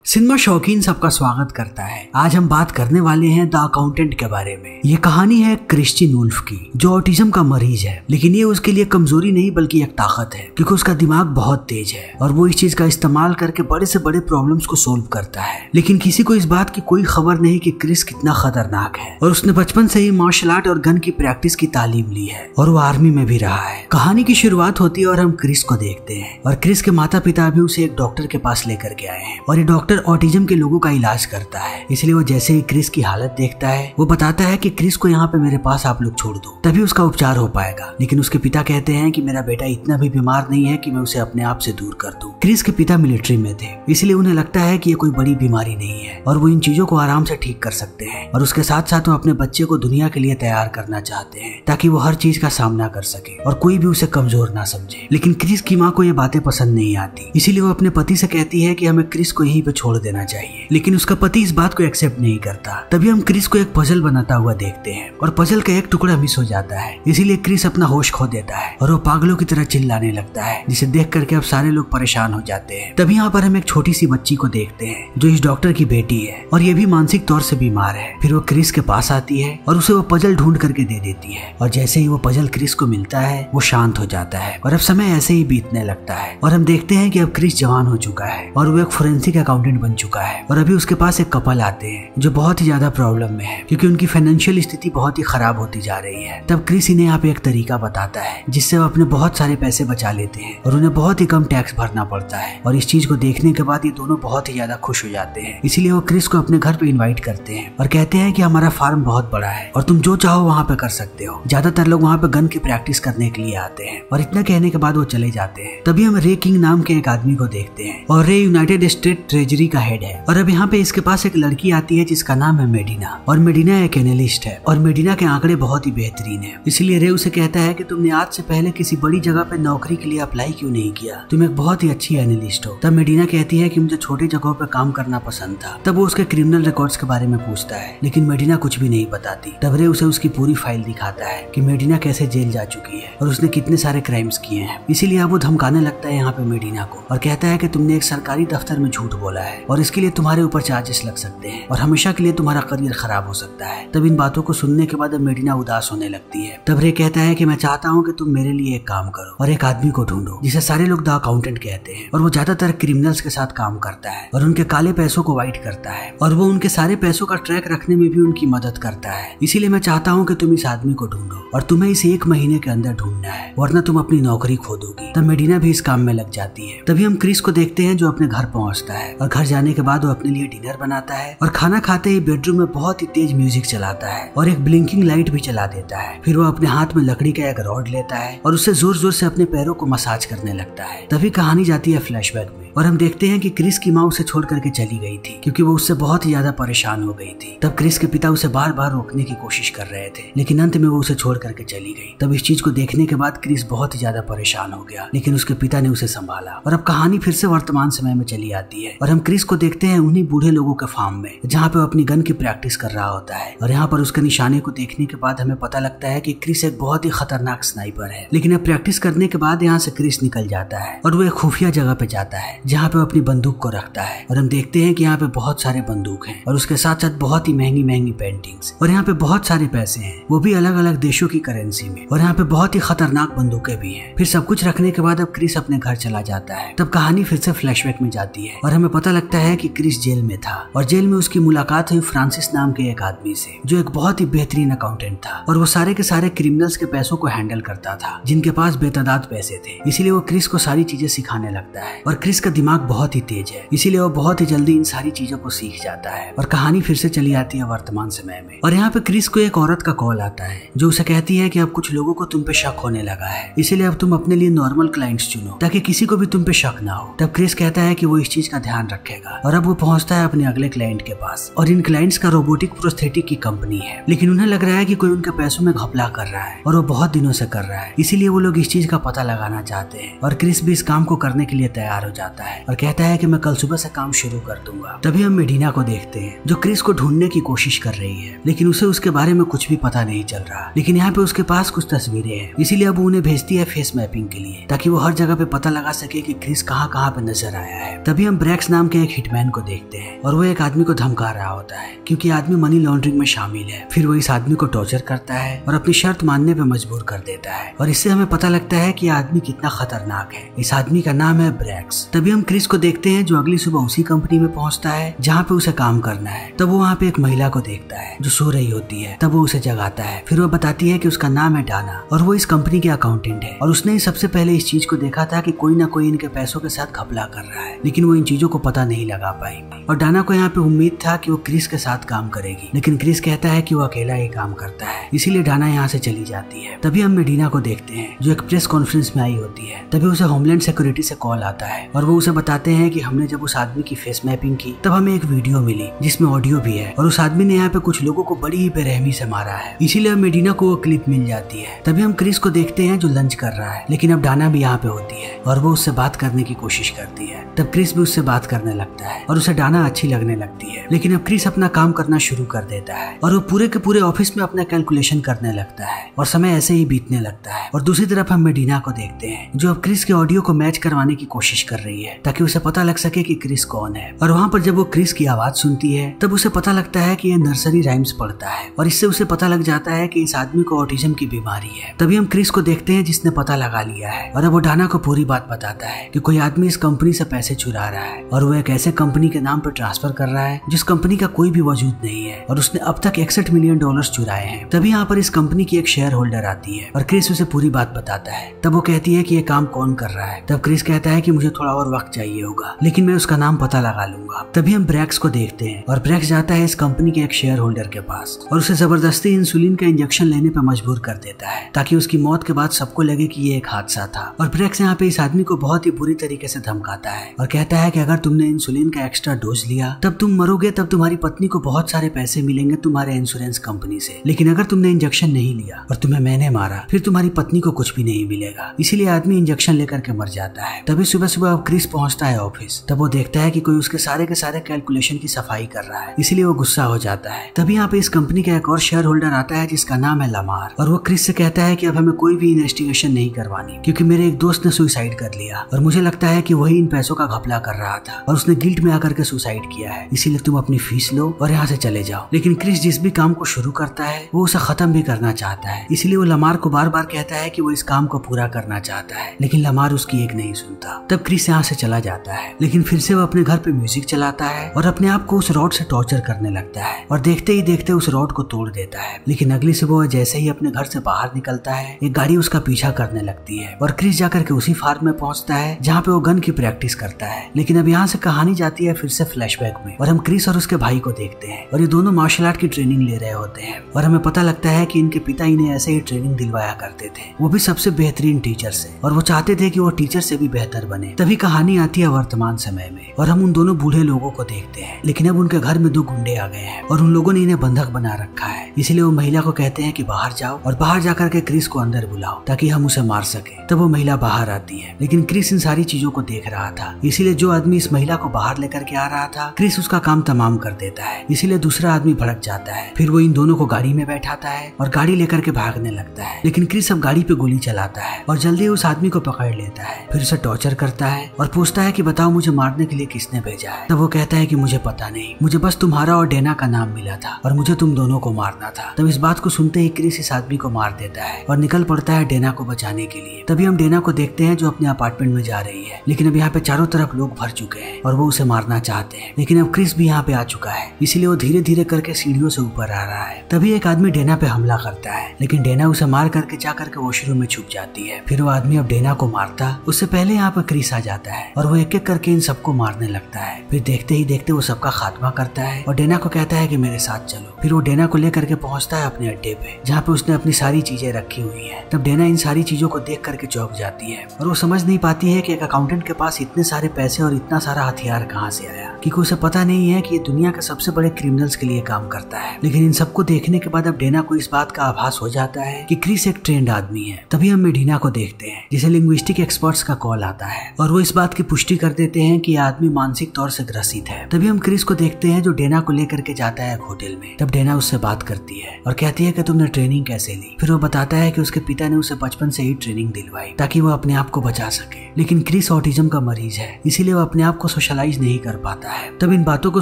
Cinema शौकीन सबका स्वागत करता है। आज हम बात करने वाले हैं द अकाउंटेंट के बारे में। ये कहानी है क्रिश्चियन वुल्फ की, जो ऑटिज्म का मरीज है, लेकिन ये उसके लिए कमजोरी नहीं बल्कि एक ताकत है, क्योंकि उसका दिमाग बहुत तेज है और वो इस चीज का इस्तेमाल करके बड़े से बड़े प्रॉब्लम्स को सोल्व करता है। लेकिन किसी को इस बात की कोई खबर नहीं कि क्रिस कितना खतरनाक है और उसने बचपन से ही मार्शल आर्ट और गन की प्रैक्टिस की तालीम ली है और वो आर्मी में भी रहा है। कहानी की शुरुआत होती है और हम क्रिस को देखते हैं और क्रिस के माता पिता भी उसे एक डॉक्टर के पास लेकर के आए हैं और ये डॉक्टर ऑटिज्म के लोगों का इलाज करता है। इसलिए वो जैसे ही क्रिस की हालत देखता है वो बताता है कि क्रिस को यहाँ पे मेरे पास आप लोग छोड़ दो, तभी उसका उपचार हो पाएगा। लेकिन उसके पिता कहते हैं कि मेरा बेटा इतना भी बीमार नहीं है कि मैं उसे अपने आप से दूर कर दूं। क्रिस के पिता मिलिट्री में थे, इसलिए उन्हें लगता है कि ये कोई बड़ी बीमारी नहीं है और वो इन चीजों को आराम से ठीक कर सकते हैं। और उसके साथ साथ वो अपने बच्चे को दुनिया के लिए तैयार करना चाहते हैं ताकि वो हर चीज का सामना कर सके और कोई भी उसे कमजोर ना समझे। लेकिन क्रिस की माँ को ये बातें पसंद नहीं आती, इसीलिए वो अपने पति से कहती है कि हमें क्रिस को यहीं पे छोड़ देना चाहिए। लेकिन उसका पति इस बात को एक्सेप्ट नहीं करता। तभी हम क्रिस को एक पजल बनाता हुआ देखते हैं और पजल का एक टुकड़ा मिस हो जाता है, इसीलिए क्रिस अपना होश खो देता है और वो पागलों की तरह चिल्लाने लगता है, जिसे देख करके अब सारे लोग परेशान हो जाते हैं। तभी यहाँ पर हम एक छोटी सी बच्ची को देखते हैं जो इस डॉक्टर की बेटी है और ये भी मानसिक तौर से बीमार है। फिर वो क्रिस के पास आती है और उसे वो पजल ढूंढ करके दे देती है और जैसे ही वो पजल क्रिस को मिलता है वो शांत हो जाता है और अब समय ऐसे ही बीतने लगता है और हम देखते हैं कि अब क्रिस जवान हो चुका है और वो एक फोरेंसिक अकाउंटेंट बन चुका है। और अभी उसके पास एक कपल आते हैं जो बहुत ही ज्यादा प्रॉब्लम में है क्योंकि उनकी फाइनेंशियल स्थिति बहुत ही खराब होती जा रही है। तब क्रिस इन्हें यहाँ पे एक तरीका बताता है जिससे वो अपने बहुत सारे पैसे बचा लेते हैं और उन्हें बहुत ही कम टैक्स भरना पड़ता है। और इस चीज को देखने के बाद ये दोनों बहुत ही ज्यादा खुश हो जाते हैं, इसीलिए वो क्रिस को अपने घर पे इन्वाइट करते हैं और कहते हैं कि हमारा फार्म बहुत बड़ा है और तुम जो चाहो वहाँ पे कर सकते हो। ज्यादातर लोग वहाँ पे गन की प्रैक्टिस करने के लिए आते हैं और इतना कहने के बाद वो चले जाते हैं। तभी हम रे किंग नाम के एक आदमी को देखते हैं और रे यूनाइटेड स्टेट ट्रेजरी का हेड है। और अब यहाँ पे इसके पास एक लड़की आती है जिसका नाम है मेडिना और मेडिना एक एनालिस्ट है और मेडिना के आंकड़े बहुत ही बेहतरीन है। इसलिए रे उसे कहता है कि तुमने आज से पहले किसी बड़ी जगह पे नौकरी के लिए अप्लाई क्यों नहीं किया, तुम एक बहुत ही अच्छी एनालिस्ट हो। तब मेडिना कहती है कि मुझे छोटी जगहों पे काम करना पसंद था। तब वो उसके क्रिमिनल रिकॉर्ड्स के बारे में पूछता है, लेकिन मेडिना कुछ भी नहीं बताती। तब रे उसे उसकी पूरी फाइल दिखाता है कि मेडिना कैसे जेल जा चुकी है और उसने कितने सारे क्राइम्स किए हैं। इसीलिए अब वो धमकाने लगता है यहाँ पे मेडिना को और कहता है कि तुमने एक सरकारी दफ्तर में झूठ बोला है और इसके लिए तुम्हारे ऊपर चार्जेस लग सकते हैं और हमेशा के लिए तुम्हारा करियर खराब हो सकता है। तब इन बातों को सुनने के बाद अब मेडिना उदास होने लगती है। तब रे कहता है कि मैं चाहता हूँ कि तुम मेरे लिए एक काम करो और एक आदमी को ढूंढो जिसे सारे लोग द अकाउंटेंट कहते हैं और वो ज्यादातर क्रिमिनल्स के साथ काम करता है और उनके काले पैसों को वाइट करता है और वो उनके सारे पैसों का ट्रैक रखने में भी उनकी मदद करता है। इसीलिए मैं चाहता हूँ कि तुम इस आदमी को ढूंढो और तुम्हें इसे 1 महीने के अंदर ढूंढना है, वरना तुम अपनी नौकरी खो दोगी। तब मेडिना भी इस काम में लग जाती है। तभी हम क्रिस को देखते हैं जो अपने घर पहुंचता है और घर जाने के बाद वो अपने लिए डिनर बनाता है और खाना खाते ही बेडरूम में बहुत ही तेज म्यूजिक चलाता है और एक ब्लिंकिंग लाइट भी चला देता है। फिर वो अपने हाथ में लकड़ी का एक रॉड लेता है और उससे जोर जोर से अपने पैरों को मसाज करने लगता है। तभी कहानी जाती है फ्लैशबैक में और हम देखते हैं कि क्रिस की माँ उसे छोड़ करके चली गई थी क्योंकि वो उससे बहुत ही ज्यादा परेशान हो गई थी। तब क्रिस के पिता उसे बार बार रोकने की कोशिश कर रहे थे, लेकिन अंत में वो उसे छोड़ करके चली गई। तब इस चीज को देखने के बाद क्रिस बहुत ही ज्यादा परेशान हो गया, लेकिन उसके पिता ने उसे संभाला। और अब कहानी फिर से वर्तमान समय में चली आती है और हम क्रिस को देखते हैं उन्हीं बूढ़े लोगों के फार्म में जहाँ पे वो अपनी गन की प्रैक्टिस कर रहा होता है। और यहाँ पर उसके निशाने को देखने के बाद हमें पता लगता है कि क्रिस एक बहुत ही खतरनाक स्नाइपर है। लेकिन अब प्रैक्टिस करने के बाद यहाँ से क्रिस निकल जाता है और वो एक खुफिया जगह पे जाता है जहाँ पे वो अपनी बंदूक को रखता है और हम देखते हैं कि यहाँ पे बहुत सारे बंदूक हैं और उसके साथ साथ बहुत ही महंगी महंगी पेंटिंग्स और यहाँ पे बहुत सारे पैसे हैं, वो भी अलग अलग देशों की करेंसी में, और यहाँ पे बहुत ही खतरनाक बंदूकें भी हैं। फिर सब कुछ रखने के बाद अब क्रिस अपने घर चला जाता है। तब कहानी फिर से फ्लैशबैक में जाती है और हमें पता लगता है कि क्रिस जेल में था और जेल में उसकी मुलाकात हुई फ्रांसिस नाम के एक आदमी से जो एक बहुत ही बेहतरीन अकाउंटेंट था और वो सारे के सारे क्रिमिनल्स के पैसों को हैंडल करता था जिनके पास बेतादाद पैसे थे। इसीलिए वो क्रिस को सारी चीजें सिखाने लगता है और क्रिस का दिमाग बहुत ही तेज है, इसीलिए वो बहुत ही जल्दी इन सारी चीजों को सीख जाता है। और कहानी फिर से चली आती है वर्तमान समय में और यहाँ पे क्रिस को एक औरत का कॉल आता है जो उसे कहती है कि अब कुछ लोगों को तुम पे शक होने लगा है, इसीलिए अब तुम अपने लिए नॉर्मल क्लाइंट्स चुनो ताकि किसी को भी तुम पे शक ना हो। तब क्रिस कहता है कि वो इस चीज का ध्यान रखेगा और अब वो पहुंचता है अपने अगले क्लाइंट के पास और इन क्लाइंट्स का रोबोटिक प्रोस्थेटिक की कंपनी है, लेकिन उन्हें लग रहा है कि कोई उनके पैसों में घपला कर रहा है और वो बहुत दिनों से कर रहा है, इसीलिए वो लोग इस चीज का पता लगाना चाहते हैं और क्रिस भी इस काम को करने के लिए तैयार हो जाता जाता है और कहता है कि मैं कल सुबह से काम शुरू कर दूंगा। तभी हम मेडिना को देखते हैं जो क्रिस को ढूंढने की कोशिश कर रही है, लेकिन उसे उसके बारे में कुछ भी पता नहीं चल रहा। लेकिन यहाँ पे उसके पास कुछ तस्वीरें हैं, इसीलिए अब उन्हें भेजती है फेस मैपिंग के लिए, ताकि वो हर जगह पे पता लगा सके कि क्रिस कहाँ कहाँ पे नजर आया है। तभी हम ब्रैक्स नाम के एक हिटमैन को देखते हैं और वो एक आदमी को धमका रहा होता है क्योंकि आदमी मनी लॉन्ड्रिंग में शामिल है। फिर वो इस आदमी को टॉर्चर करता है और अपनी शर्त मानने पे मजबूर कर देता है और इससे हमें पता लगता है कि आदमी कितना खतरनाक है। इस आदमी का नाम है ब्रैक्स। तभी हम क्रिस को देखते हैं जो अगली सुबह उसी कंपनी में पहुंचता है जहाँ पे उसे काम करना है। तब वो वहाँ पे एक महिला को देखता है जो सो रही होती है। तब वो उसे जगाता है। फिर वो बताती है कि उसका नाम है डाना और वो इस कंपनी के अकाउंटेंट है और उसने सबसे पहले इस चीज को देखा था कि कोई ना कोई इनके पैसों के साथ घपला कर रहा है, लेकिन वो इन चीजों को पता नहीं लगा पाई। और डाना को यहाँ पे उम्मीद था कि वो क्रिस के साथ काम करेगी, लेकिन क्रिस कहता है कि वो अकेला ही काम करता है, इसीलिए डाना यहाँ से चली जाती है। तभी हम मेडिना को देखते हैं जो एक प्रेस कॉन्फ्रेंस में आई होती है। तभी उसे होमलैंड सिक्योरिटी से कॉल आता है और वो उसे बताते हैं कि हमने जब उस आदमी की फेस मैपिंग की तब हमें एक वीडियो मिली जिसमें ऑडियो भी है और उस आदमी ने यहाँ पे कुछ लोगों को बड़ी ही बेरहमी से मारा है, इसीलिए अब मेडिना को वो क्लिप मिल जाती है। तभी हम क्रिस को देखते हैं जो लंच कर रहा है, लेकिन अब डाना भी यहाँ पे होती है और वो उससे बात करने की कोशिश करती है। तब क्रिस भी उससे बात करने लगता है और उसे डाना अच्छी लगने लगती है। लेकिन अब क्रिस अपना काम करना शुरू कर देता है और वो पूरे के पूरे ऑफिस में अपना कैलकुलेशन करने लगता है और समय ऐसे ही बीतने लगता है। और दूसरी तरफ हम मेडिना को देखते हैं जो अब क्रिस के ऑडियो को मैच करवाने की कोशिश कर रही है ताकि उसे पता लग सके कि क्रिस कौन है। और वहाँ पर जब वो क्रिस की आवाज सुनती है तब उसे पता लगता है कि ये नर्सरी राइम्स पढ़ता है और इससे उसे पता लग जाता है कि इस आदमी को ऑटिज्म की बीमारी है। तभी हम क्रिस को देखते हैं जिसने पता लगा लिया है और अब वो डाना को पूरी बात बताता है कि कोई आदमी इस कंपनी से पैसे चुरा रहा है और वो एक ऐसे कंपनी के नाम पर ट्रांसफर कर रहा है जिस कंपनी का कोई भी वजूद नहीं है और उसने अब तक $61 मिलियन चुराए हैं। तभी यहाँ पर इस कंपनी की एक शेयर होल्डर आती है और क्रिस उसे पूरी बात बताता है। तब वो कहती है कि ये काम कौन कर रहा है। तब क्रिस कहता है कि मुझे थोड़ा और वक्त चाहिए होगा, लेकिन मैं उसका नाम पता लगा लूंगा। तभी हम ब्रैक्स को देखते हैं और ब्रैक्स जाता है इस कंपनी के एक शेयर होल्डर के पास और उसे जबरदस्ती इंसुलिन का इंजेक्शन लेने पर मजबूर कर देता है ताकि उसकी मौत के बाद सबको लगे कि ये एक हादसा था। और ब्रैक्स यहाँ पे इस आदमी को बहुत ही बुरी तरीके से धमकाता है और कहता है कि अगर तुमने इंसुलिन का एक्स्ट्रा डोज लिया तब तुम मरोगे, तब तुम्हारी पत्नी को बहुत सारे पैसे मिलेंगे तुम्हारे इंश्योरेंस कंपनी से, लेकिन अगर तुमने इंजेक्शन नहीं लिया और तुम्हें मैंने मारा फिर तुम्हारी पत्नी को कुछ भी नहीं मिलेगा। इसीलिए आदमी इंजेक्शन लेकर के मर जाता है। तभी सुबह सुबह अब क्रिस पहुंचता है ऑफिस। तब वो देखता है कि कोई उसके सारे के सारे कैलकुलेशन की सफाई कर रहा है, इसीलिए वो गुस्सा हो जाता है। तभी यहाँ पे इस कंपनी का एक और शेयर होल्डर आता है जिसका नाम है लमार और वो क्रिस से कहता है कि अब हमें कोई भी इन्वेस्टिगेशन नहीं करवानी क्योंकि मेरे एक दोस्त ने सुसाइड कर लिया और मुझे लगता है कि वही इन पैसों का घपला कर रहा था और उसने गिल्ट में आकर के सुसाइड किया है, इसीलिए तुम अपनी फीस लो और यहाँ से चले जाओ। लेकिन क्रिस जिस भी काम को शुरू करता है वो उसे खत्म भी करना चाहता है, इसीलिए वो लमार को बार बार कहता है कि वो इस काम को पूरा करना चाहता है, लेकिन लमार उसकी एक नहीं सुनता। तब क्रिस यहाँ से चला जाता है, लेकिन फिर से वो अपने घर पे म्यूजिक चलाता है और अपने आप को उस रॉड से टॉर्चर करने लगता है और देखते ही देखते उस रॉड को तोड़ देता है। लेकिन अगली सुबह जैसे ही अपने घर से बाहर निकलता है एक गाड़ी उसका पीछा करने लगती है और क्रिस जाकर के उसी फार्म में पहुंचता है जहाँ पे वो गन की प्रैक्टिस करता है। लेकिन अब यहाँ से कहानी जाती है फिर से फ्लैशबैक में और हम क्रिस और उसके भाई को देखते हैं और ये दोनों मार्शल आर्ट की ट्रेनिंग ले रहे होते हैं और हमें पता लगता है कि इनके पिता इन्हें ऐसे ही ट्रेनिंग दिलवाया करते थे, वो भी सबसे बेहतरीन टीचर से, और वो चाहते थे कि वो टीचर से भी बेहतर बने। तभी कहानी आती है वर्तमान समय में और हम उन दोनों बूढ़े लोगों को देखते हैं, लेकिन अब उनके घर में 2 गुंडे आ गए हैं और उन लोगों ने इन्हें बंधक बना रखा है। इसलिए वो महिला को कहते हैं कि बाहर जाओ और बाहर जाकर के क्रिस को अंदर बुलाओ ताकि हम उसे मार सके। तब वो महिला बाहर आती है, लेकिन क्रिस इन सारी चीजों को देख रहा था, इसीलिए जो आदमी इस महिला को बाहर लेकर के आ रहा था क्रिस उसका काम तमाम कर देता है। इसीलिए दूसरा आदमी भड़क जाता है। फिर वो इन दोनों को गाड़ी में बैठाता है और गाड़ी लेकर के भागने लगता है, लेकिन क्रिस अब गाड़ी पे गोली चलाता है और जल्दी उस आदमी को पकड़ लेता है। फिर उसे टॉर्चर करता है और पूछता है कि बताओ मुझे मारने के लिए किसने भेजा है। तब वो कहता है कि मुझे पता नहीं, मुझे बस तुम्हारा और डेना का नाम मिला था और मुझे तुम दोनों को मारना था। तब इस बात को सुनते ही क्रिस इस आदमी को मार देता है और निकल पड़ता है डेना को बचाने के लिए। तभी हम डेना को देखते हैं जो अपने अपार्टमेंट में जा रही है, लेकिन अब यहाँ पे चारों तरफ लोग भर चुके हैं और वो उसे मारना चाहते हैं, लेकिन अब क्रिस भी यहाँ पे आ चुका है, इसीलिए वो धीरे धीरे करके सीढ़ियों से ऊपर आ रहा है। तभी एक आदमी डेना पे हमला करता है, लेकिन डेना उसे मार करके जा करके वॉशरूम में छुप जाती है। फिर वो आदमी अब डेना को मारता उससे पहले यहाँ पे क्रिस आ जाता है और वो एक एक करके इन सबको मारने लगता है। फिर देखते ही देखते वो सबका खात्मा करता है और डेना को कहता है कि मेरे साथ चलो। फिर वो डेना को लेकर के पहुंचता है अपने अड्डे पे जहाँ पे उसने अपनी सारी चीजें रखी हुई है। तब डेना इन सारी चीजों को देख करके चौंक जाती है और वो समझ नहीं पाती है कि एक अकाउंटेंट के पास इतने सारे पैसे और इतना सारा हथियार कहाँ से आया, क्योंकि उसे पता नहीं है कि ये दुनिया के सबसे बड़े क्रिमिनल्स के लिए काम करता है। लेकिन इन सबको देखने के बाद अब डेना को इस बात का आभास हो जाता है कि क्रिस एक ट्रेंड आदमी है। तभी हम मेडिना को देखते हैं जिसे लिंग्विस्टिक एक्सपर्ट्स का कॉल आता है और वो इस बात बात की पुष्टि कर देते हैं कि आदमी मानसिक तौर से ग्रसित है। तभी हम क्रिस को देखते हैं जो डेना को लेकर के जाता है एक होटल में। तब डेना उससे बात करती है और कहती है कि तुमने ट्रेनिंग कैसे ली। फिर वो बताता है कि उसके पिता ने उसे बचपन से ही ट्रेनिंग दिलवाई ताकि वो अपने आप को बचा सके, लेकिन क्रिस ऑटिज्म का मरीज है, इसीलिए वो अपने आप को सोशलाइज नहीं कर पाता है। तब इन बातों को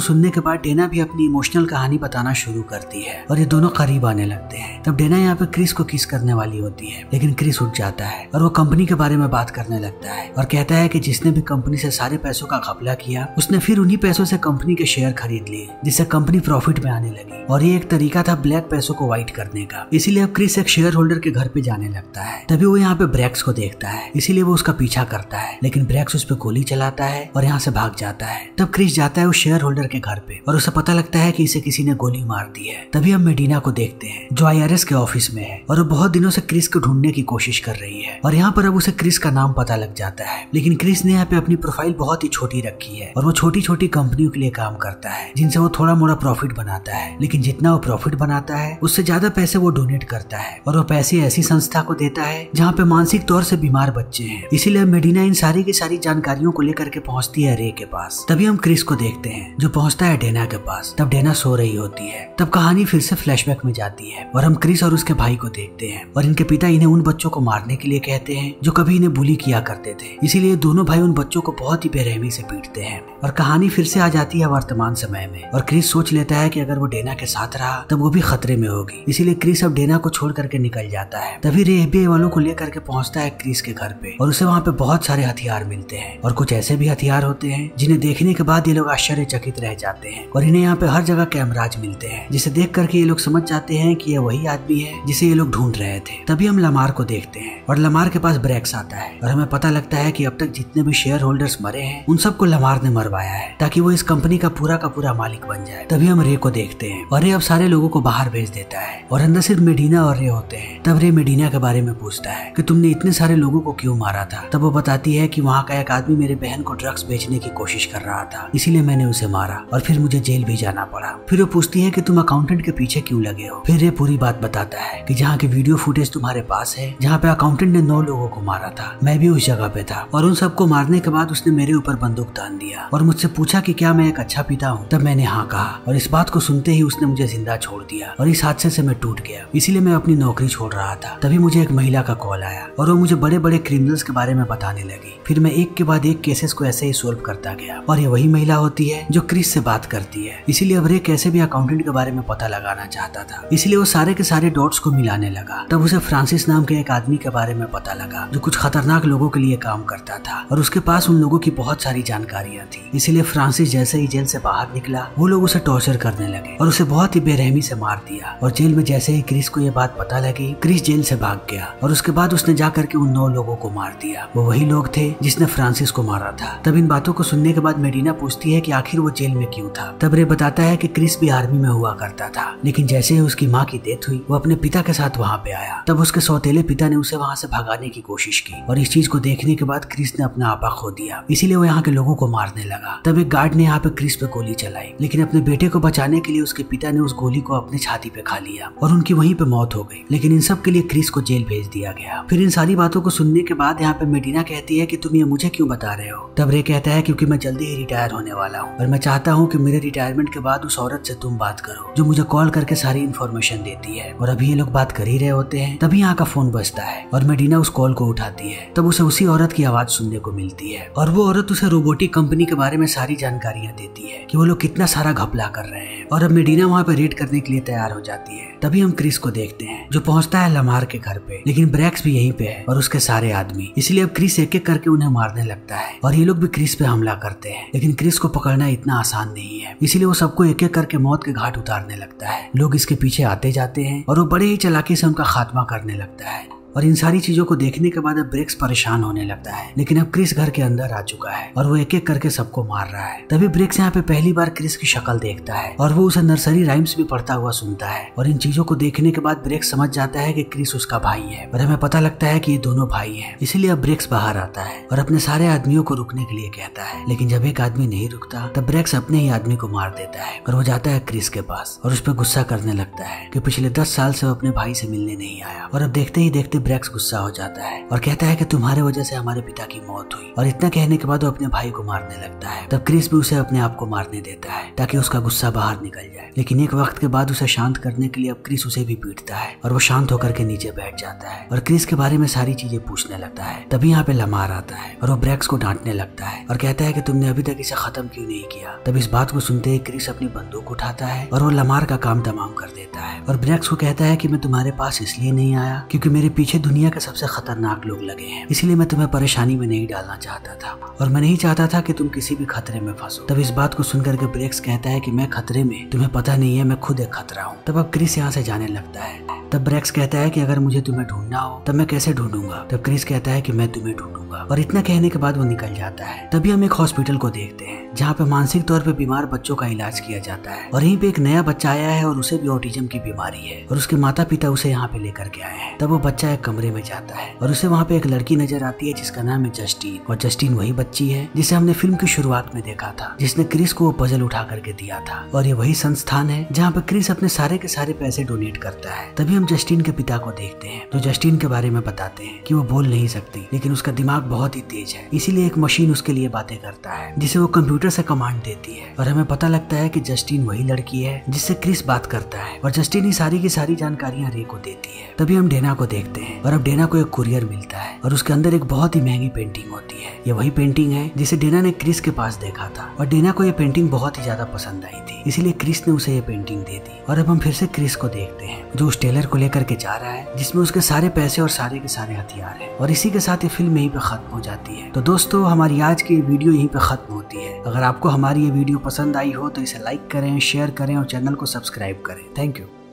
सुनने के बाद डेना भी अपनी इमोशनल कहानी बताना शुरू करती है और ये दोनों करीब आने लगते हैं। तब डेना यहाँ पे क्रिस को किस करने वाली होती है, लेकिन क्रिस उठ जाता है और वो कंपनी के बारे में बात करने लगता है और कहता है कि जिसने भी कंपनी से सारे पैसों का घपला किया उसने फिर उन्हीं पैसों से कंपनी के शेयर खरीद लिए, जिससे कंपनी प्रॉफिट में आने लगी और ये एक तरीका था ब्लैक पैसों को व्हाइट करने का। इसीलिए अब क्रिस एक शेयर होल्डर के घर पे जाने लगता है। तभी वो यहाँ पे ब्रैक्स को देखता है, इसीलिए वो उसका पीछा करता है, लेकिन ब्रैक्स उस पर गोली चलाता है और यहाँ से भाग जाता है। तब क्रिस जाता है उस शेयर होल्डर के घर पे और उसे पता लगता है कि इसे किसी ने गोली मार दी है। तभी हम मेडिना को देखते हैं जो IRS के ऑफिस में है और वो बहुत दिनों से क्रिस को ढूंढने की कोशिश कर रही है और यहाँ पर अब उसे क्रिस का नाम पता लग जाता है। लेकिन क्रिस ने यहाँ पे अपनी प्रोफाइल बहुत ही छोटी रखी है और वो छोटी छोटी कंपनियों के लिए काम करता है जिनसे वो थोड़ा मोड़ा प्रॉफिट बनाता है, लेकिन जितना वो प्रॉफिट बनाता है उससे ज्यादा पैसे वो डोनेट करता है और वो पैसे ऐसी संस्था को देता है जहाँ पे मानसिक तौर से बीमार बच्चे हैं। इसीलिए मेडिना इन सारी की सारी जानकारियों को लेकर के पहुंचती है रे के पास। तभी हम क्रिस को देखते हैं जो पहुंचता है डेना के पास। तब डेना सो रही होती है। तब कहानी फिर से फ्लैशबैक में जाती है और हम क्रिस और उसके भाई को देखते हैं और इनके पिता इन्हें उन बच्चों को मारने के लिए कहते हैं जो कभी इन्हें बुली किया करते थे। इसीलिए दोनों भाई उन बच्चों को बहुत ही बेरहमी से पीटते हैं और कहानी फिर से आ जाती है वर्तमान समय में और क्रिस सोच लेता है कि अगर वो डेना के साथ रहा तब वो भी खतरे में होगी। इसीलिए क्रिस अब डेना को छोड़ करके निकल जाता है। तभी रे FBI वालों को लेकर के पहुंचता है क्रिस के घर पे और उसे वहाँ पे बहुत सारे हथियार मिलते हैं और कुछ ऐसे भी हथियार होते हैं जिन्हें देखने के बाद ये लोग आश्चर्यचकित रह जाते हैं और इन्हें यहाँ पे हर जगह कैमराज मिलते हैं जिसे देख करके ये लोग समझ जाते हैं कि ये वही आदमी है जिसे ये लोग ढूंढ रहे थे। तभी हम लमार को देखते हैं और लमार के पास ब्रैक्स आता है और हमें पता लगता है कि अब तक जितने भी शेयर होल्डर्स मरे हैं उन सबको लमार ने मरवाया है ताकि वो इस कंपनी का पूरा मालिक बन जाए। तभी हम रे को देखते हैं और रे अब सारे लोगों को बाहर भेज देता है और अंदर सिर्फ मेडिना और रे होते हैं। तब रे मेडिना के बारे में पूछता है कि तुमने इतने सारे लोगों को क्यों मारा था। तब वो बताती है कि वहाँ का एक आदमी मेरे बहन को ड्रग्स बेचने की कोशिश कर रहा था, इसीलिए मैंने उसे मारा और फिर मुझे जेल भी जाना पड़ा। फिर वो पूछती है कि तुम अकाउंटेंट के पीछे क्यों लगे हो। फिर रे पूरी बात बताता है कि जहाँ की वीडियो फुटेज तुम्हारे पास है जहाँ पे अकाउंटेंट ने 9 लोगों को मारा था, मैं भी उस जगह पे था और उन सबको मारने के बाद उसने मेरे ऊपर बंदूक तान दिया और मुझसे पूछा कि क्या मैं एक अच्छा पिता हूँ। तब मैंने हाँ कहा और इस बात को सुनते ही उसने मुझे जिंदा छोड़ दिया और इस हादसे से मैं टूट गया, इसीलिए मैं अपनी नौकरी छोड़ रहा था। तभी मुझे एक महिला का कॉल आया और वो मुझे बड़े बड़े क्रिमिनल्स के बारे में बताने लगी। फिर मैं एक के बाद एक केसेस को ऐसे ही सोल्व करता गया और ये वही महिला होती है जो क्रिस से बात करती है। इसीलिए अब रे कैसे भी अकाउंटेंट के बारे में पता लगाना चाहता था, इसलिए वो सारे के सारे डॉट्स को मिलाने लगा। तब उसे फ्रांसिस नाम के एक आदमी के बारे में पता लगा जो कुछ खतरनाक लोगों के लिए काम करता था और उसके पास उन लोगों की बहुत सारी जानकारियां थी। इसीलिए फ्रांसिस जैसे ही जेल से बाहर निकला वो लोग उसे टॉर्चर करने लगे और उसे बहुत ही बेरहमी से मार दिया और जेल में जैसे ही क्रिस को ये बात पता लगी क्रिस जेल से भाग गया और उसके बाद उसने जाकर के उन 9 लोगों को मार दिया। वो वही लोग थे जिसने फ्रांसिस को मारा था। तब इन बातों को सुनने के बाद मेडिना पूछती है कि आखिर वो जेल में क्यों था। तब रे बताता है कि क्रिस भी आर्मी में हुआ करता था, लेकिन जैसे ही उसकी माँ की डेथ हुई वो अपने पिता के साथ वहाँ पे आया। तब उसके सौतेले पिता ने उसे वहाँ से भगाने की कोशिश की और इस चीज को देखने के बाद क्रिस ने अपना आपा खो दिया, इसीलिए वो यहाँ के लोगों को मारने लगा। तब एक गार्ड ने यहाँ पे क्रिस पे गोली चलाई, लेकिन अपने बेटे को बचाने के लिए उसके पिता ने उस गोली को अपने छाती पे खा लिया और उनकी वहीं पे मौत हो गई। लेकिन इन सब के लिए क्रिस को जेल भेज दिया गया। फिर इन सारी बातों को सुनने के बाद यहाँ पे मेडिना कहती है कि तुम ये मुझे क्यों बता रहे हो। तब रे कहता है क्योंकि मैं जल्दी ही रिटायर होने वाला हूँ और मैं चाहता हूँ कि मेरे रिटायरमेंट के बाद उस औरत से तुम बात करो जो मुझे कॉल करके सारी इन्फॉर्मेशन देती है। और अभी ये लोग बात कर ही रहे होते हैं तभी यहाँ का फोन बजता है और मेडिना उस कॉल को उठाती है। तब उसे उसी औरत की आवाज सुनने को मिलती है और वो औरत उसे रोबोटिक कंपनी के बारे में सारी जानकारियां देती है कि वो लोग कितना सारा घपला कर रहे हैं और अब मेडिना वहाँ पे रेड करने के लिए तैयार हो जाती है। तभी हम क्रिस को देखते हैं जो पहुंचता है लमार के घर पे, लेकिन ब्रैक्स भी यहीं पे है और उसके सारे आदमी। इसलिए अब क्रिस एक एक करके उन्हें मारने लगता है और ये लोग भी क्रिस पे हमला करते हैं, लेकिन क्रिस को पकड़ना इतना आसान नहीं है, इसीलिए वो सबको एक एक करके मौत के घाट उतारने लगता है। लोग इसके पीछे आते जाते हैं और वो बड़े ही चालाकी से उनका खात्मा करने लगता है। और इन सारी चीजों को देखने के बाद अब ब्रेक्स परेशान होने लगता है, लेकिन अब क्रिस घर के अंदर आ चुका है और वो एक एक करके सबको मार रहा है। तभी ब्रेक्स यहाँ पे पहली बार क्रिस की शक्ल देखता है और वो उसे नर्सरी राइम्स भी पढ़ता हुआ सुनता है। और इन चीजों को देखने के बाद ब्रेक्स समझ जाता है कि क्रिस उसका भाई है और हमें पता लगता है कि ये दोनों भाई हैं। इसीलिए अब ब्रेक्स बाहर आता है और अपने सारे आदमियों को रुकने के लिए कहता है, लेकिन जब एक आदमी नहीं रुकता तब ब्रेक्स अपने ही आदमी को मार देता है और वो जाता है क्रिस के पास और उस पर गुस्सा करने लगता है कि पिछले 10 साल से वो अपने भाई से मिलने नहीं आया। और अब देखते ही देखते ब्रैक्स गुस्सा हो जाता है और कहता है कि तुम्हारे वजह से हमारे पिता की मौत हुई, और इतना कहने के बाद वो अपने भाई को मारने लगता है। तब क्रिस भी उसे अपने आप को मारने देता है ताकि उसका गुस्सा बाहर निकल जाए। लेकिन एक वक्त के बाद उसे शांत करने के लिए अब क्रिस उसे भी पीटता है और वो शांत होकर के नीचे बैठ जाता है और क्रिस के बारे में सारी चीजें पूछने लगता है। तभी यहाँ पे लमार आता है और वो ब्रैक्स को डांटने लगता है और कहता है कि तुमने अभी तक इसे खत्म क्यों नहीं किया। तब इस बात को सुनते ही क्रिस अपनी बंदूक उठाता है और वो लमार का काम तमाम कर देता है और ब्रैक्स को कहता है कि मैं तुम्हारे पास इसलिए नहीं आया क्योंकि मेरे पीछे दुनिया के सबसे खतरनाक लोग लगे हैं, इसलिए मैं तुम्हें परेशानी में नहीं डालना चाहता था और मैं नहीं चाहता था कि तुम किसी भी खतरे में फंसो। तब इस बात को सुनकर के ब्रैक्स कहता है कि मैं खतरे में, तुम्हें पता नहीं है मैं खुद एक खतरा हूँ। तब अब क्रिस यहाँ से जाने लगता है। तब ब्रैक्स कहता है कि अगर मुझे तुम्हें ढूंढना हो तब मैं कैसे ढूंढूंगा। तब क्रिस कहता है कि मैं तुम्हें ढूंढूंगा और इतना कहने के बाद वो निकल जाता है। तभी हम एक हॉस्पिटल को देखते हैं जहाँ पे मानसिक तौर पे बीमार बच्चों का इलाज किया जाता है और यहीं पे एक नया बच्चा आया है और उसे भी ऑटिज्म की बीमारी है और उसके माता पिता उसे यहाँ पे लेकर के आए हैं। तब वो बच्चा एक कमरे में जाता है और उसे वहाँ पे एक लड़की नजर आती है जिसका नाम है जस्टिन, और जस्टिन वही बच्ची है जिसे हमने फिल्म की शुरुआत में देखा था, जिसने क्रिस को वो पजल उठा करके दिया था। और ये वही संस्थान है जहाँ पे क्रिस अपने सारे के सारे पैसे डोनेट करता है। तभी हम जस्टिन के पिता को देखते हैं जो जस्टिन के बारे में बताते हैं कि वो बोल नहीं सकती लेकिन उसका दिमाग बहुत ही तेज है, इसीलिए एक मशीन उसके लिए बातें करता है जिसे वो कंप्यूटर से कमांड देती है। और हमें पता लगता है कि जस्टिन वही लड़की है जिससे क्रिस बात करता है और जस्टिन ही सारी की सारी जानकारियां रे को देती है। तभी हम डेना को देखते हैं और अब डेना को एक कुरियर मिलता है और उसके अंदर एक बहुत ही महंगी पेंटिंग होती है। ये वही पेंटिंग है जिसे डेना ने क्रिस के पास देखा था और डेना को ये पेंटिंग बहुत ही ज्यादा पसंद आई थी, इसीलिए क्रिस ने उसे ये पेंटिंग दे दी। और अब हम फिर से क्रिस को देखते हैं जो उस टेलर को लेकर के जा रहा है जिसमें उसके सारे पैसे और सारे के सारे हथियार हैं। और इसी के साथ ये फिल्म यहीं पे खत्म हो जाती है। तो दोस्तों हमारी आज की वीडियो यहीं पे खत्म होती है। अगर आपको हमारी ये वीडियो पसंद आई हो तो इसे लाइक करें, शेयर करें और चैनल को सब्सक्राइब करें। Thank you.